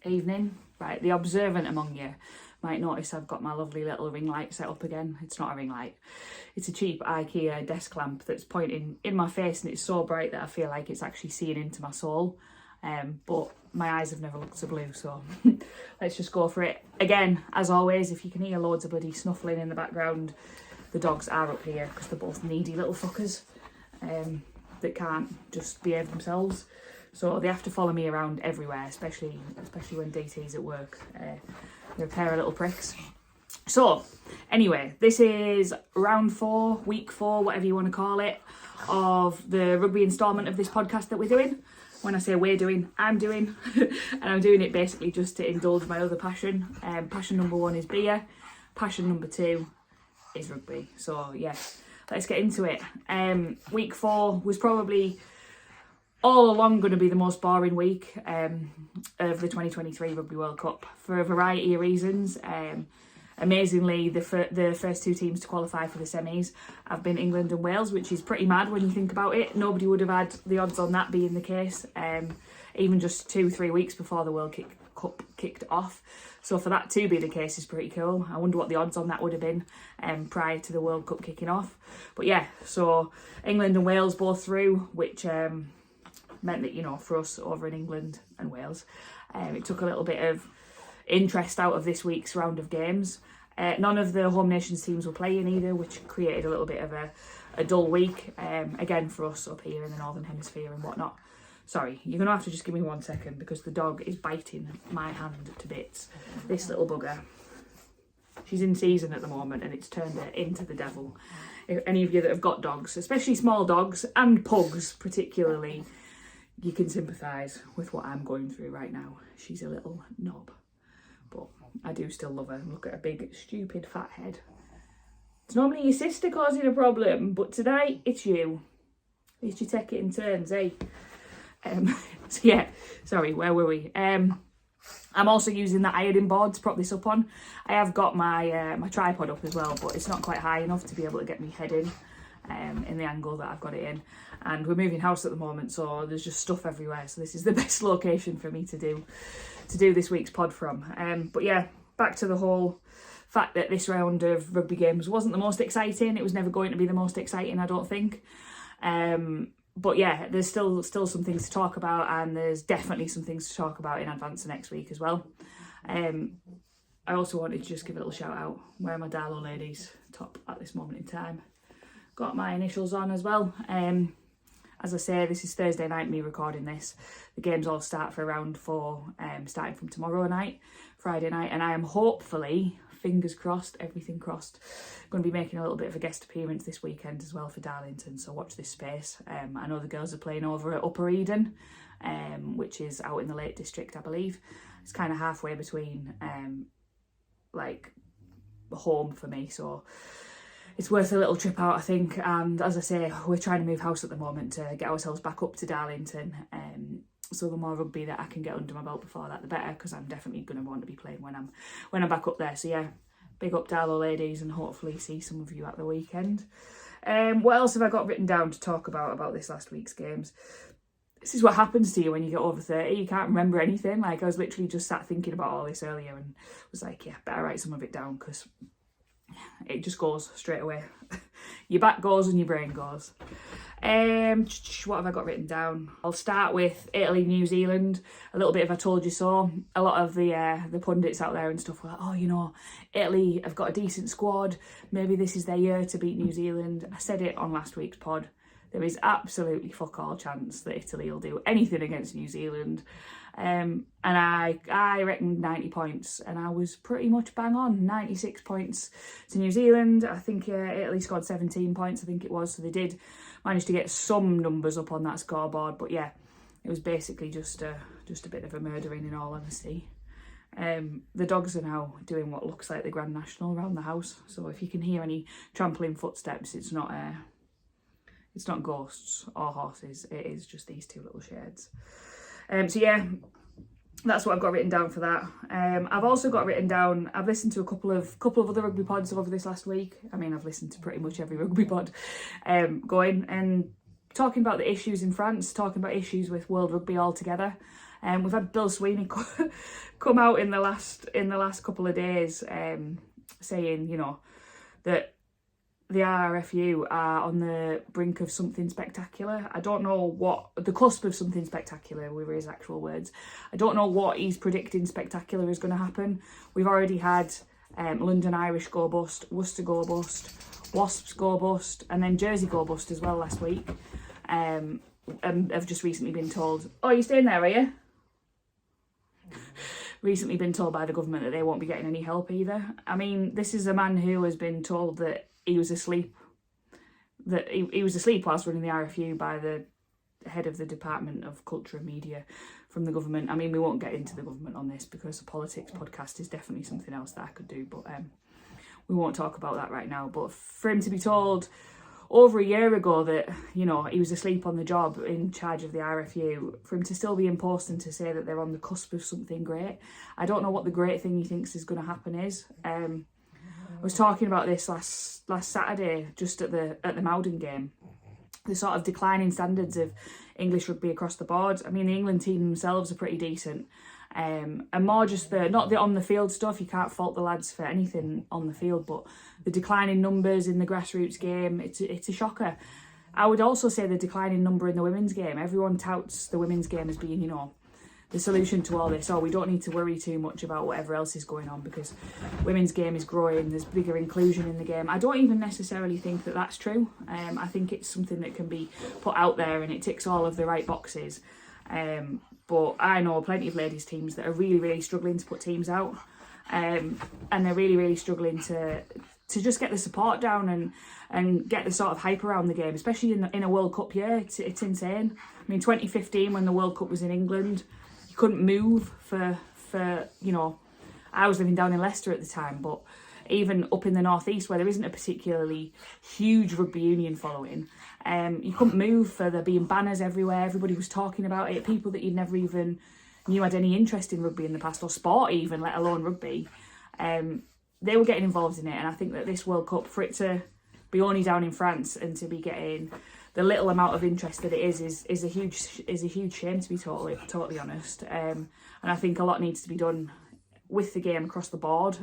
Evening. Right, the observant among you might notice I've got my lovely little ring light set up again. It's not a ring light. It's a cheap IKEA desk lamp that's pointing in my face, and it's so bright that I feel like it's actually seeing into my soul. But my eyes have never looked so blue, so let's just go for it. Again, as always, if you can hear loads of bloody snuffling in the background, the dogs are up here because they're both needy little fuckers that can't just behave themselves. So they have to follow me around everywhere, especially when DT's at work. They're a pair of little pricks. So, anyway, this is round 4, week 4, whatever you want to call it, of the rugby instalment of this podcast that we're doing. When I say we're doing, I'm doing. And I'm doing it basically just to indulge my other passion. Passion number 1 is beer. Passion number 2 is rugby. So, yeah, let's get into it. Week 4 was probably all along going to be the most boring week of the 2023 Rugby World Cup for a variety of reasons. Amazingly, the first 2 teams to qualify for the semis have been England and Wales, which is pretty mad when you think about it. Nobody would have had the odds on that being the case, even just 2-3 weeks before the World Cup kicked off. So for that to be the case is pretty cool. I wonder what the odds on that would have been prior to the World Cup kicking off. But yeah, so England and Wales both through, which meant that, you know, for us over in England and Wales, it took a little bit of interest out of this week's round of games. None of the home nations teams were playing either, which created a little bit of a dull week, again for us up here in the Northern Hemisphere and whatnot. Sorry, you're going to have to just give me 1 second because the dog is biting my hand to bits. This little bugger. She's in season at the moment and it's turned her into the devil. If any of you that have got dogs, especially small dogs and pugs particularly, you can sympathise with what I'm going through right now. She's a little knob, but I do still love her. Look at her big, stupid, fat head. It's normally your sister causing a problem, but tonight it's you. At least you take it in turns, eh? So yeah, sorry, where were we? I'm also using the ironing board to prop this up on. I have got my my tripod up as well, but it's not quite high enough to be able to get me head in the angle that I've got it in. And we're moving house at the moment, so there's just stuff everywhere. So this is the best location for me to do this week's pod from. But yeah, back to the whole fact that this round of rugby games wasn't the most exciting. It was never going to be the most exciting, I don't think. But yeah, there's still some things to talk about, and there's definitely some things to talk about in advance of next week as well. I also wanted to just give a little shout out. Where are my Darlow ladies top at this moment in time? Got my initials on as well. As I say, this is Thursday night, me recording this. The games all start for round 4, starting from tomorrow night, Friday night, and I am hopefully, fingers crossed, everything crossed, going to be making a little bit of a guest appearance this weekend as well for Darlington, so watch this space. I know the girls are playing over at Upper Eden, which is out in the Lake District, I believe. It's kind of halfway between, like, home for me, so it's worth a little trip out, I think. And as I say, we're trying to move house at the moment to get ourselves back up to Darlington. So the more rugby that I can get under my belt before that, the better, because I'm definitely going to want to be playing when I'm back up there. So yeah, big up Darlow ladies, and hopefully see some of you at the weekend. What else have I got written down to talk about this last week's games? This is what happens to you when you get over 30. You can't remember anything. Like, I was literally just sat thinking about all this earlier and was like, yeah, better write some of it down because it just goes straight away. Your back goes and your brain goes. What have I got written down? I'll start with Italy, New Zealand. A little bit of I told you so. A lot of the pundits out there and stuff were like, oh, you know, Italy have got a decent squad. Maybe this is their year to beat New Zealand. I said it on last week's pod. There is absolutely fuck all chance that Italy will do anything against New Zealand. And I reckoned 90 points, and I was pretty much bang on. 96 points to New Zealand. I think Italy scored 17 points, I think it was. So they did manage to get some numbers up on that scoreboard. But yeah, it was basically just a bit of a murdering, in all honesty. The dogs are now doing what looks like the Grand National around the house. So if you can hear any trampling footsteps, it's not ghosts or horses. It is just these 2 little sheds. So yeah, that's what I've got written down for that. I've also got written down, I've listened to a couple of other rugby pods over this last week. I mean, I've listened to pretty much every rugby pod going and talking about the issues in France, talking about issues with World Rugby altogether. We've had Bill Sweeny come out in the last couple of days, saying, you know, that the RFU are on the brink of something spectacular. I don't know what, the cusp of something spectacular were his actual words. I don't know what he's predicting spectacular is going to happen. We've already had London Irish go bust, Worcester go bust, Wasps go bust, and then Jersey go bust as well last week. And I've just recently been told, oh, you're staying there, are you? Recently been told by the government that they won't be getting any help either. I mean, this is a man who has been told that he was asleep, he was asleep whilst running the RFU by the head of the Department of Culture and Media from the government. I mean, we won't get into the government on this because a politics podcast is definitely something else that I could do, but we won't talk about that right now. But for him to be told over a year ago that, you know, he was asleep on the job in charge of the RFU, for him to still be in post and to say that they're on the cusp of something great, I don't know what the great thing he thinks is going to happen is. I was talking about this last Saturday, just at the Mowden game, the sort of declining standards of English rugby across the board. I mean, the England team themselves are pretty decent, and more just not the on the field stuff. You can't fault the lads for anything on the field, but the declining numbers in the grassroots game, it's a shocker. I would also say the declining number in the women's game. Everyone touts the women's game as being, you know, the solution to all this. Oh, we don't need to worry too much about whatever else is going on because women's game is growing, there's bigger inclusion in the game. I don't even necessarily think that that's true. I think it's something that can be put out there and it ticks all of the right boxes. But I know plenty of ladies teams that are really, really struggling to put teams out, and they're really, really struggling to just get the support down and get the sort of hype around the game, especially in a World Cup year. It's insane. I mean, 2015 when the World Cup was in England, couldn't move for you know, I was living down in Leicester at the time, but even up in the northeast where there isn't a particularly huge rugby union following, you couldn't move for there being banners everywhere. Everybody was talking about it. People that you'd never even knew had any interest in rugby in the past, or sport even, let alone rugby, they were getting involved in it. And I think that this World Cup, for it to be only down in France and to be getting the little amount of interest that it is a huge shame, to be totally honest. And I think a lot needs to be done with the game across the board.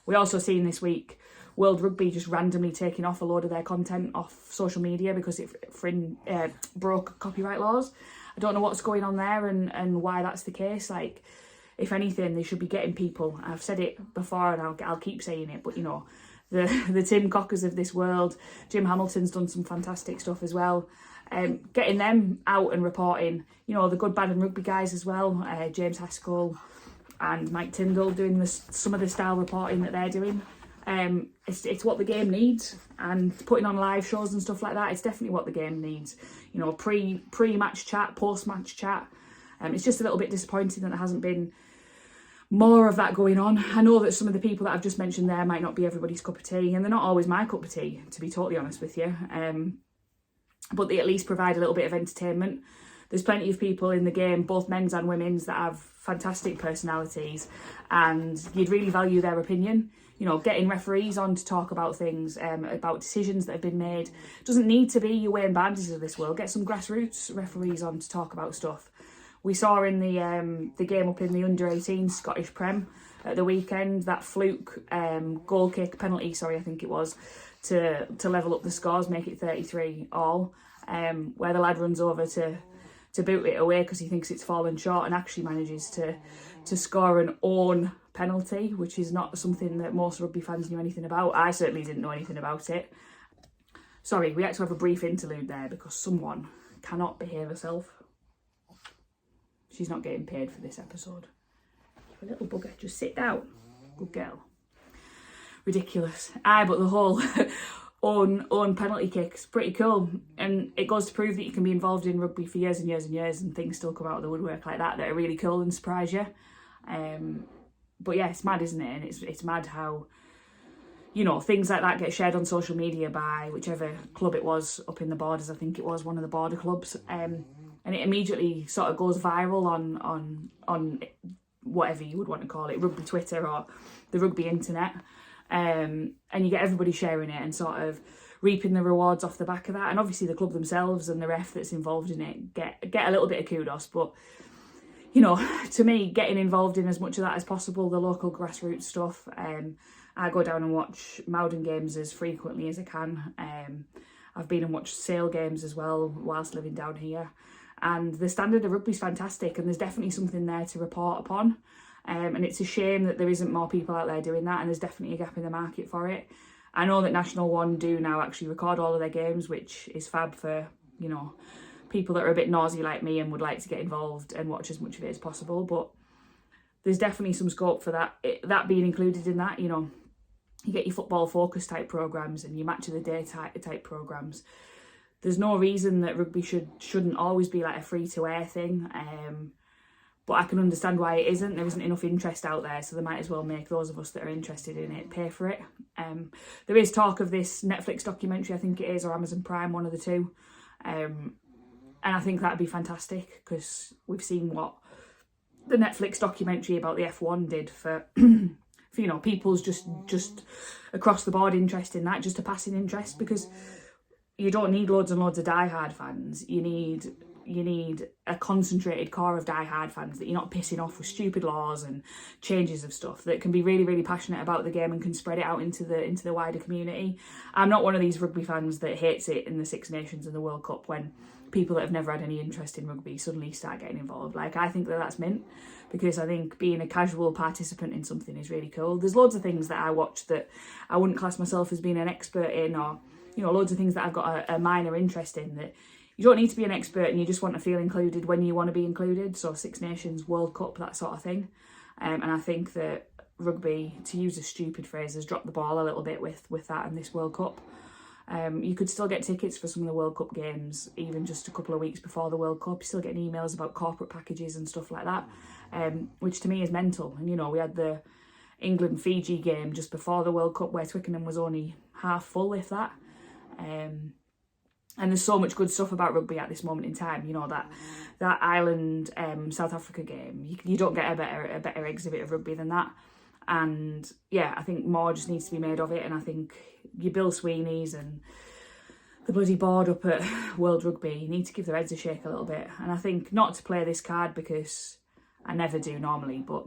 We also seen this week World Rugby just randomly taking off a load of their content off social media because it broke copyright laws. I don't know what's going on there and why that's the case. Like, if anything, they should be getting people. I've said it before and I'll keep saying it, but you know, the Tim Cockers of this world, Jim Hamilton's done some fantastic stuff as well. Getting them out and reporting, you know, the good, bad and rugby guys as well, James Haskell and Mike Tyndall doing some of the style reporting that they're doing. It's what the game needs, and putting on live shows and stuff like that, it's definitely what the game needs. You know, pre-match chat, post-match chat. It's just a little bit disappointing that there hasn't been more of that going on. I know that some of the people that I've just mentioned there might not be everybody's cup of tea, and they're not always my cup of tea, to be totally honest with you. But they at least provide a little bit of entertainment. There's plenty of people in the game, both men's and women's, that have fantastic personalities, and you'd really value their opinion. You know, getting referees on to talk about things, about decisions that have been made. It doesn't need to be your Wayne Barneses of this world. Get some grassroots referees on to talk about stuff. We saw in the game up in the under-18 Scottish Prem at the weekend, that fluke goal kick, penalty, I think it was, to level up the scores, make it 33 all, where the lad runs over to boot it away because he thinks it's fallen short and actually manages to score an own penalty, which is not something that most rugby fans knew anything about. I certainly didn't know anything about it. Sorry, we had to have a brief interlude there because someone cannot behave herself. She's not getting paid for this episode. You little bugger, just sit down. Good girl. Ridiculous. But the whole own penalty kick's pretty cool. And it goes to prove that you can be involved in rugby for years and years and years and things still come out of the woodwork like that are really cool and surprise you. But yeah, it's mad, isn't it? And it's mad how, you know, things like that get shared on social media by whichever club it was up in the Borders. I think it was one of the border clubs. And it immediately sort of goes viral on whatever you would want to call it, rugby Twitter or the rugby internet. And you get everybody sharing it and sort of reaping the rewards off the back of that. And obviously the club themselves and the ref that's involved in it get a little bit of kudos. But you know, to me, getting involved in as much of that as possible, the local grassroots stuff. I go down and watch Mowden games as frequently as I can. I've been and watched Sale games as well whilst living down here. And the standard of rugby is fantastic, and there's definitely something there to report upon. And it's a shame that there isn't more people out there doing that, and there's definitely a gap in the market for it. I know that National One do now actually record all of their games, which is fab for, you know, people that are a bit nosy like me and would like to get involved and watch as much of it as possible. But there's definitely some scope for that being included in that. You know, you get your football focus type programmes and your match of the day type programmes. There's no reason that rugby shouldn't always be like a free to air thing. But I can understand why it isn't. There isn't enough interest out there, so they might as well make those of us that are interested in it pay for it. There is talk of this Netflix documentary, I think it is, or Amazon Prime, one of the two. And I think that'd be fantastic, because we've seen what the Netflix documentary about the F1 did for, for you know, people's just across the board interest in that, just a passing interest, because you don't need loads and loads of diehard fans. You need a concentrated core of diehard fans that you're not pissing off with stupid laws and changes of stuff, that can be really, really passionate about the game and can spread it out into the wider community. I'm not one of these rugby fans that hates it in the Six Nations and the World Cup when people that have never had any interest in rugby suddenly start getting involved. Like, I think that that's mint, because I think being a casual participant in something is really cool. There's loads of things that I watch that I wouldn't class myself as being an expert in, or, you know, loads of things that I've got a minor interest in that you don't need to be an expert, and you just want to feel included when you want to be included. So Six Nations, World Cup, that sort of thing. And I think that rugby, to use a stupid phrase, has dropped the ball a little bit with that in this World Cup. You could still get tickets for some of the World Cup games, even just a couple of weeks before the World Cup. You're still getting emails about corporate packages and stuff like that, which to me is mental. And, you know, we had the England-Fiji game just before the World Cup where Twickenham was only half full, if that. And there's so much good stuff about rugby at this moment in time. You know, that Ireland South Africa game, you don't get a better exhibit of rugby than that. And yeah, I think more just needs to be made of it. And I think your Bill Sweeneys and the bloody board up at World Rugby need to give their heads a shake a little bit. And I think not to play this card, because I never do normally, but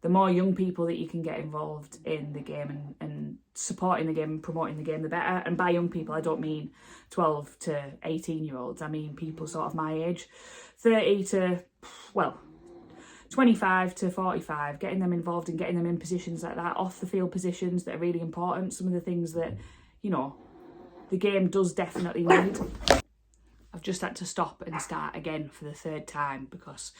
the more young people that you can get involved in the game and supporting the game and promoting the game, the better. And by young people, I don't mean 12 to 18-year-olds. I mean people sort of my age, 30 to, well, 25 to 45, getting them involved and getting them in positions like that, off the field positions that are really important. Some of the things that, you know, the game does definitely need. I've just had to stop and start again for the third time, because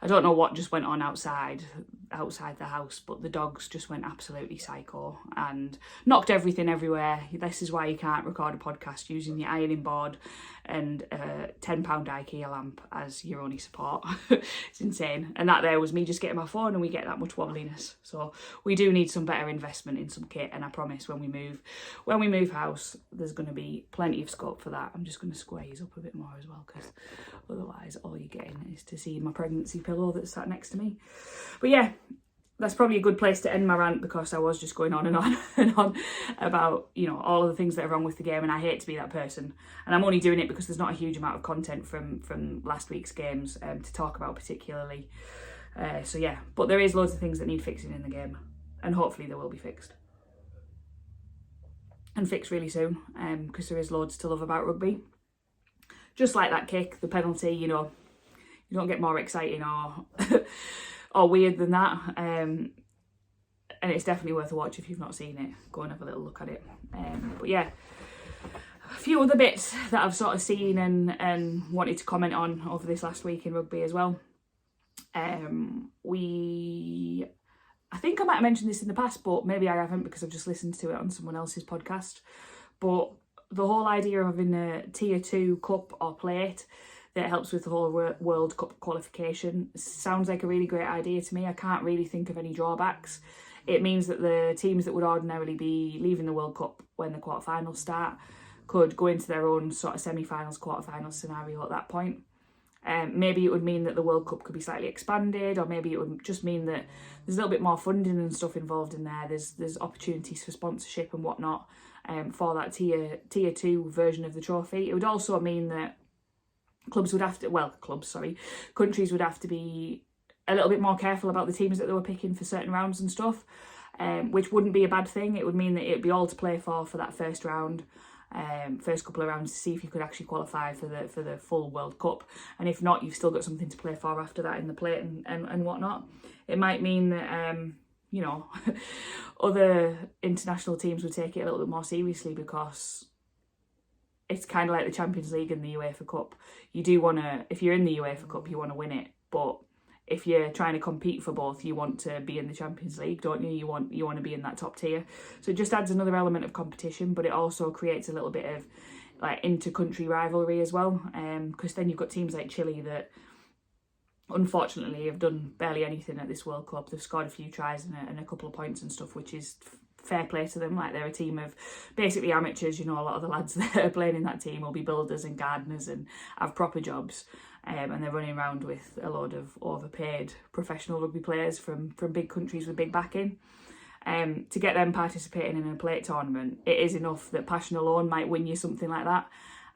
I don't know what just went on outside the house, but the dogs just went absolutely psycho and knocked everything everywhere. This is why you can't record a podcast using your ironing board and a £10 IKEA lamp as your only support. It's insane. And that there was me just getting my phone, and we get that much wobbliness. So we do need some better investment in some kit, and I promise when we move house, there's going to be plenty of scope for that. I'm just going to squeeze up a bit more as well, because otherwise all you're getting is to see my pregnancy pillow that's sat next to me. But yeah, that's probably a good place to end my rant, because I was just going on and on and on about, you know, all of the things that are wrong with the game, and I hate to be that person. And I'm only doing it because there's not a huge amount of content from last week's games to talk about particularly. So yeah, but there is loads of things that need fixing in the game, and hopefully they will be fixed. And fixed really soon, because there is loads to love about rugby. Just like that kick, the penalty, you know, you don't get more exciting or or weird than that. And it's definitely worth a watch if you've not seen it. Go and have a little look at it. But yeah, a few other bits that I've sort of seen and wanted to comment on over this last week in rugby as well. I think I might have mentioned this in the past, but maybe I haven't, because I've just listened to it on someone else's podcast. But the whole idea of having a tier 2 cup or plate that helps with the whole World Cup qualification sounds like a really great idea to me. I can't really think of any drawbacks. It means that the teams that would ordinarily be leaving the World Cup when the quarterfinals start could go into their own sort of semi-finals, quarterfinals scenario at that point. Maybe it would mean that the World Cup could be slightly expanded, or maybe it would just mean that there's a little bit more funding and stuff involved in there. There's opportunities for sponsorship and whatnot for that tier 2 version of the trophy. It would also mean that countries would have to be a little bit more careful about the teams that they were picking for certain rounds and stuff, which wouldn't be a bad thing. It would mean that it'd be all to play for that first round, first couple of rounds, to see if you could actually qualify for the full World Cup. And if not, you've still got something to play for after that in the plate and whatnot. It might mean that you know, other international teams would take it a little bit more seriously, because it's kind of like the Champions League and the UEFA Cup. You do want to, if you're in the UEFA Cup, you want to win it, but if you're trying to compete for both, you want to be in the Champions League, don't you? You want to be in that top tier. So it just adds another element of competition, but it also creates a little bit of like inter-country rivalry as well, because then you've got teams like Chile that unfortunately have done barely anything at this World Cup. They've scored a few tries and a couple of points and stuff, which is fair play to them. Like, they're a team of basically amateurs, you know. A lot of the lads that are playing in that team will be builders and gardeners and have proper jobs, and they're running around with a load of overpaid professional rugby players from big countries with big backing. To get them participating in a plate tournament, it is enough that passion alone might win you something like that,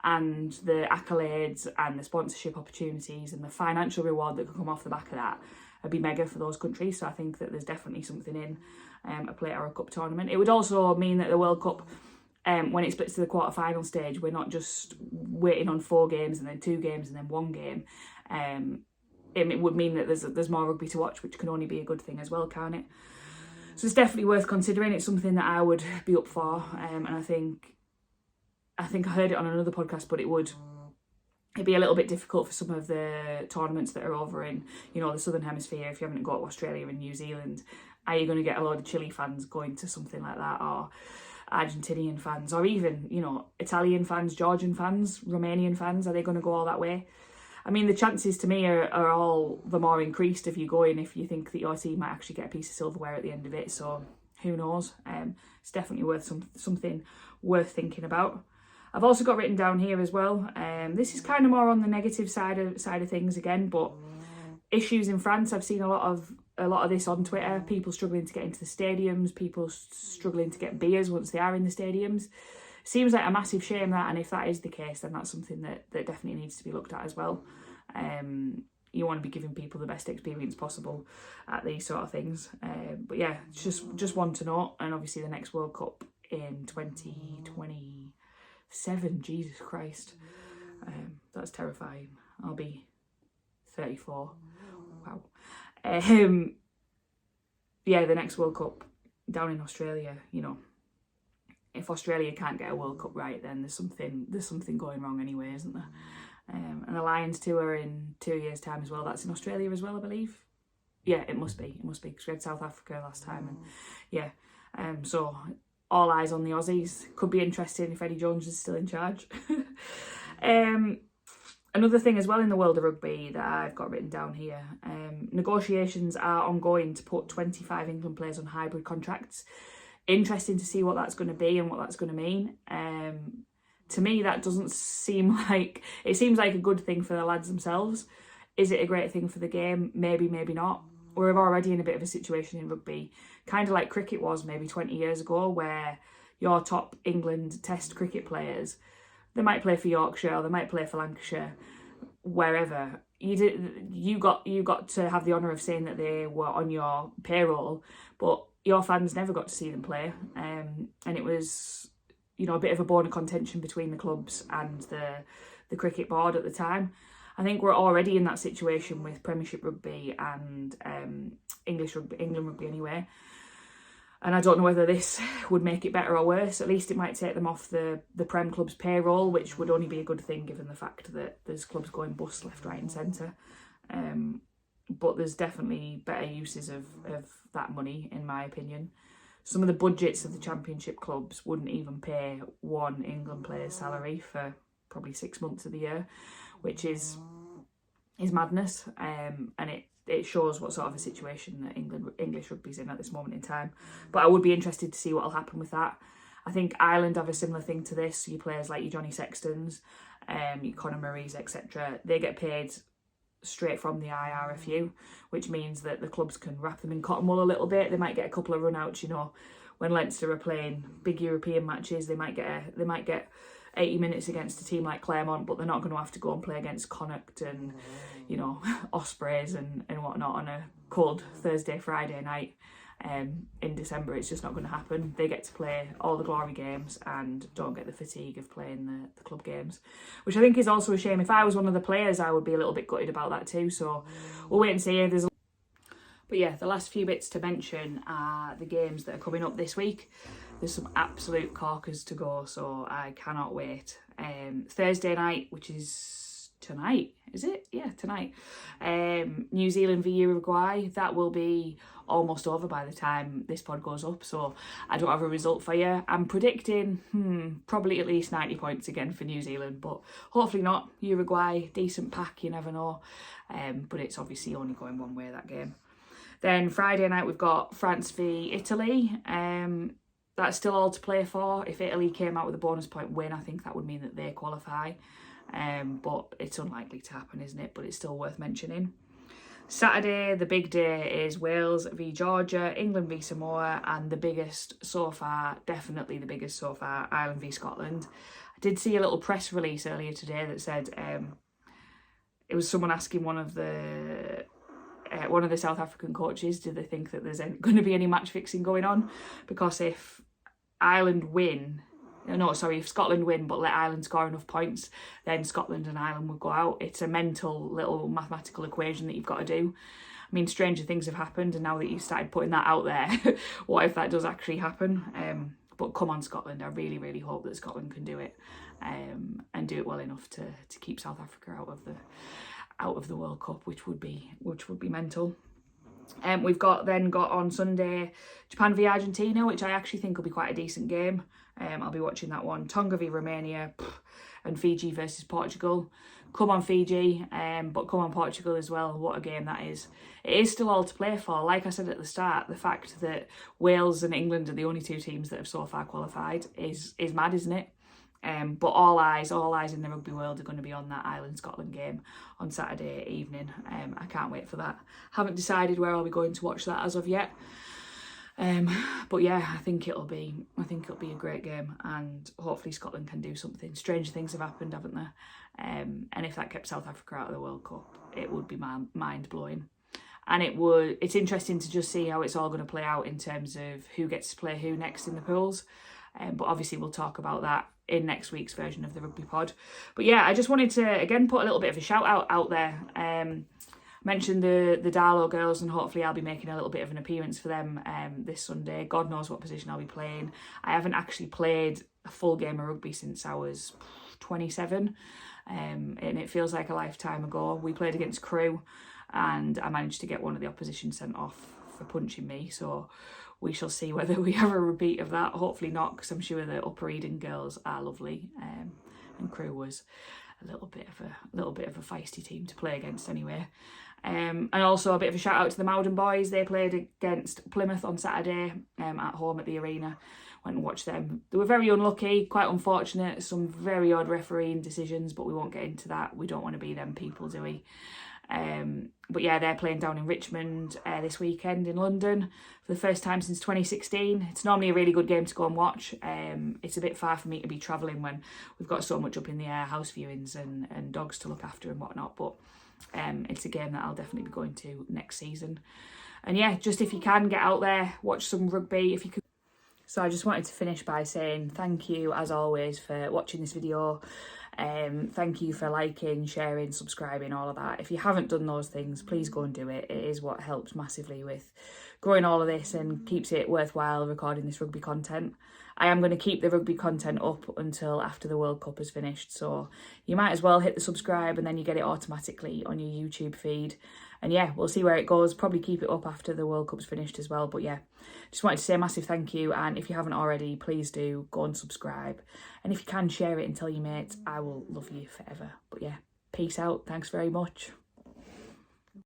and the accolades and the sponsorship opportunities and the financial reward that could come off the back of that would be mega for those countries. So I think that there's definitely something in a plate or a cup tournament. It would also mean that the World Cup, when it splits to the quarter-final stage, we're not just waiting on 4 games and then 2 games and then 1 game. It would mean that there's more rugby to watch, which can only be a good thing as well, can't it? So it's definitely worth considering. It's something that I would be up for, and I think I heard it on another podcast, but it'd be a little bit difficult for some of the tournaments that are over in, you know, the Southern Hemisphere. If you haven't got to Australia and New Zealand, are you going to get a load of Chile fans going to something like that, or Argentinian fans, or even, you know, Italian fans, Georgian fans, Romanian fans? Are they going to go all that way? I mean, the chances to me are all the more increased if you go in, if you think that your team might actually get a piece of silverware at the end of it. So who knows? It's definitely worth something worth thinking about. I've also got written down here as well, this is kind of more on the negative side of things again, but issues in France. I've seen a lot of this on Twitter, people struggling to get into the stadiums, people struggling to get beers once they are in the stadiums. Seems like a massive shame that, and if that is the case, then that's something that definitely needs to be looked at as well. You want to be giving people the best experience possible at these sort of things. But yeah, just one to note. And obviously the next World Cup in 2027, Jesus Christ. That's terrifying. I'll be 34. Wow. Yeah, the next World Cup down in Australia, you know. If Australia can't get a World Cup right, then there's something going wrong anyway, isn't there? And the Lions tour in 2 years' time as well. That's in Australia as well, I believe. Yeah, it must be, because we had South Africa last time, and yeah. So all eyes on the Aussies. Could be interesting if Eddie Jones is still in charge. Another thing as well in the world of rugby that I've got written down here, negotiations are ongoing to put 25 England players on hybrid contracts. Interesting to see what that's going to be and what that's going to mean. To me, that doesn't seem like... It seems like a good thing for the lads themselves. Is it a great thing for the game? Maybe, maybe not. We're already in a bit of a situation in rugby, kind of like cricket was maybe 20 years ago, where your top England Test cricket players, they might play for Yorkshire or they might play for Lancashire, wherever. You got to have the honour of saying that they were on your payroll, but your fans never got to see them play, and it was, you know, a bit of a bone of contention between the clubs and the cricket board at the time. I think we're already in that situation with Premiership rugby and England rugby anyway. And I don't know whether this would make it better or worse. At least it might take them off the Prem club's payroll, which would only be a good thing given the fact that there's clubs going bust left, right and centre. But there's definitely better uses of that money, in my opinion. Some of the budgets of the Championship clubs wouldn't even pay one England player's salary for probably 6 months of the year, which is madness. And it shows what sort of a situation that English rugby's in at this moment in time. But I would be interested to see what will happen with that. I think Ireland have a similar thing to this. Your players like your Johnny Sextons, your Conor Murrays, etc. They get paid straight from the IRFU, which means that the clubs can wrap them in cotton wool a little bit. They might get a couple of run outs, you know, when Leinster are playing big European matches. They might get 80 minutes against a team like Claremont, but they're not going to have to go and play against Connacht and, you know, Ospreys and whatnot on a cold Thursday, Friday night in December. It's just not going to happen. They get to play all the glory games and don't get the fatigue of playing the club games, which I think is also a shame. If I was one of the players, I would be a little bit gutted about that too. So we'll wait and see. But yeah, the last few bits to mention are the games that are coming up this week. There's some absolute corkers to go, so I cannot wait. Thursday night, which is tonight, is it? Yeah, tonight. New Zealand v Uruguay. That will be almost over by the time this pod goes up, so I don't have a result for you. I'm predicting probably at least 90 points again for New Zealand, but hopefully not. Uruguay, decent pack, you never know. But it's obviously only going one way, that game. Then Friday night we've got France v Italy. That's still all to play for. If Italy came out with a bonus point win, I think that would mean that they qualify. But it's unlikely to happen, isn't it? But it's still worth mentioning. Saturday, the big day, is Wales v Georgia, England v Samoa, and the biggest so far, definitely the biggest so far, Ireland v Scotland. I did see a little press release earlier today that said it was someone asking one of the South African coaches, do they think that there's going to be any match fixing going on? Because if if Scotland win but let Ireland score enough points, then Scotland and Ireland would go out. It's a mental little mathematical equation that you've got to do. I mean, stranger things have happened, and now that you've started putting that out there, what if that does actually happen? But come on, Scotland. I really, really hope that Scotland can do it and do it well enough to keep South Africa out of the World Cup, which would be mental. We've got on Sunday Japan v Argentina, which I actually think will be quite a decent game. I'll be watching that one. Tonga v Romania, and Fiji versus Portugal. Come on Fiji, but come on Portugal as well. What a game that is. It is still all to play for. Like I said at the start, the fact that Wales and England are the only two teams that have so far qualified is mad, isn't it? But all eyes in the rugby world are going to be on that Ireland-Scotland game on Saturday evening. I can't wait for that. Haven't decided where I'll be going to watch that as of yet. But yeah, I think it'll be a great game, and hopefully Scotland can do something. Strange things have happened, haven't there? And if that kept South Africa out of the World Cup, it would be mind-blowing. And it's interesting to just see how it's all going to play out in terms of who gets to play who next in the pools. But obviously we'll talk about that in next week's version of the Rugby Pod. But yeah, I just wanted to again put a little bit of a shout out there. Mentioned the Darlow girls, and hopefully I'll be making a little bit of an appearance for them this Sunday. God knows what position I'll be playing. I haven't actually played a full game of rugby since I was 27, and it feels like a lifetime ago. We played against Crewe, and I managed to get one of the opposition sent off for punching me, so we shall see whether we have a repeat of that. Hopefully not, because I'm sure the Upper Eden girls are lovely, and Crewe was a little bit of a feisty team to play against anyway. And also a bit of a shout out to the Mowden boys. They played against Plymouth on Saturday at home at the arena. Went and watched them. They were very unlucky, quite unfortunate, some very odd refereeing decisions, but we won't get into that. We don't want to be them people, do we? But yeah, they're playing down in Richmond this weekend in London for the first time since 2016. It's normally a really good game to go and watch. It's a bit far for me to be travelling when we've got so much up in the air, house viewings and dogs to look after and whatnot, but it's a game that I'll definitely be going to next season. And yeah, just if you can, get out there, watch some rugby if you could. So I just wanted to finish by saying thank you as always for watching this video. Thank you for liking, sharing, subscribing, all of that. If you haven't done those things, please go and do it. It is what helps massively with growing all of this and keeps it worthwhile recording this rugby content. I am going to keep the rugby content up until after the World Cup is finished, so you might as well hit the subscribe and then you get it automatically on your YouTube feed. And yeah, we'll see where it goes. Probably keep it up after the World Cup's finished as well. But yeah, just wanted to say a massive thank you. And if you haven't already, please do go and subscribe. And if you can, share it and tell your mates. I will love you forever. But yeah, peace out. Thanks very much.